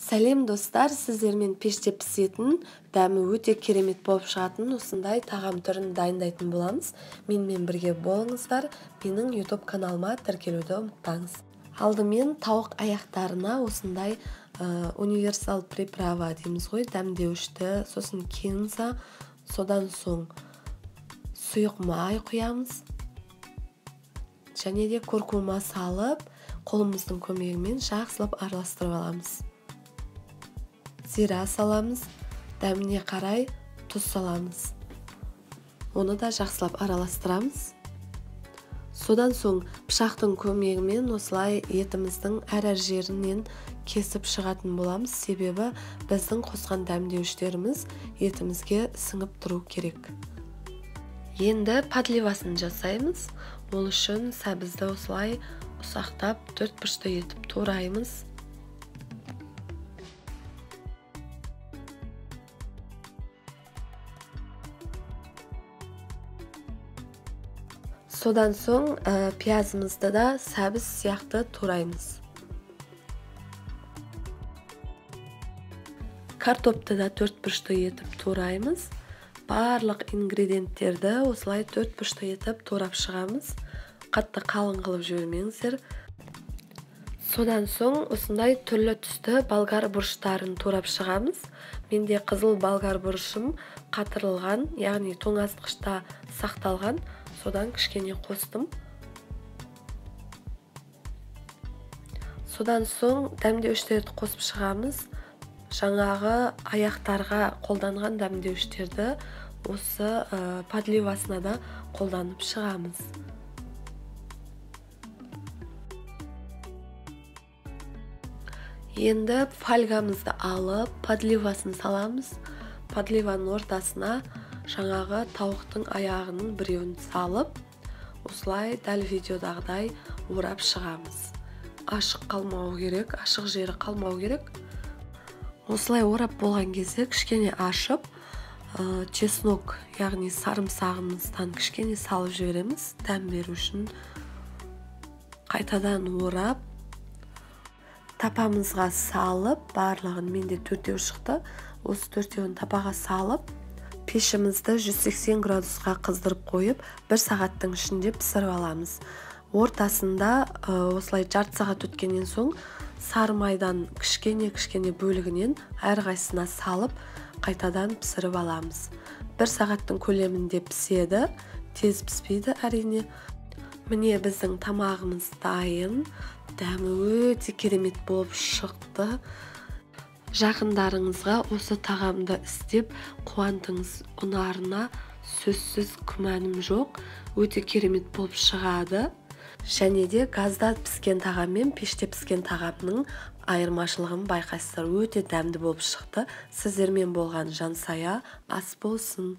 Сәлем достар, сіздермен пеште пісетін, дәмі өте керемет болып шығатын осындай тағам түрін дайындайтын боламыз. Менімен бірге болыңыздар, менің YouTube каналыма тіркелуді ұмытпаңыз. Алдымен тауық аяқтарына осындай универсал приправа дейміз ғой, дәмдеуішті, сосын кинза, содан соң сұйық май құямыз. Және де куркума салып, қолымыздың көмегімен жақсылап араластырып аламыз. Зира саламыз, дәміне қарай тұз саламыз. Оны да жақсылап араластырамыз. Содан соң пышақтың көмегімен осылай етіміздің әр жерінен кесіп шығатын боламыз, себебі біздің қосқан дәмдеуіштеріміз етімізге сіңіп тұру керек. Енді подливасын жасаймыз. Ол үшін сәбізді осылай ұсақтап төрт бұрышты етіп тураймыз. Содан соң пиязымызды да сәбіз сияқты тураймыз. Картопты да төрт бұрышты етіп тураймыз. Барлық ингредиенттерді осылай төрт бұрышты етіп турап шығамыз. Қатты қалың қылып жібермеңіздер. Содан соң осындай түрлі түсті болгар бұрыштарын турап шығамыз. Менде қызыл болгар бұрышым қатырылған, яғни тоңазытқышта сақталған. Содан кішкене қостым. Содан соң дәмдеуіштерді қосып шығамыз. Жаңағы аяқтарға қолданған дәмдеуіштерді осы подливасына да қолданып шығамыз. Енді фольгамызды алып, подливасын саламыз. Подливаның ортасына жаңағы тауықтың аяғының біреуін салып, осылай дәл видеодағыдай орап шығамыз. Ашық қалмау керек, ашық жері қалмау керек. Осылай орап болған кезде кішкене ашып, чеснок, яғни сарымсағымыздан кішкене салып жібереміз, дәм беру үшін. Қайтадан орап, тапамызға салып, барлығын менде төртеу шықты. Осы төртеуін тапаға салып, пешімізді 180 градусқа қыздырып қойып, 1 сағаттың ішінде пісіріп аламыз. Ортасында осылай жарты сағат өткеннен соң сары майдан кішкене бөлігінен әрқайсысына салып, қайтадан пісіріп аламыз. 1 сағаттың көлемінде піседі, тез піспейді әрине. Міне біздің тамағымыз дайын, дәмі өте керемет болып шықты. Жақындарыңызға осы тағамды істеп қуантыңыз, ұнарына сөзсіз күмәнім жоқ, өте керемет болып шығады. Және де газда піскен тағам мен пеште піскен тағамның айырмашылығын байқайсыздар, өте дәмді болып шықты. Сіздермен болған жансая ас болсын.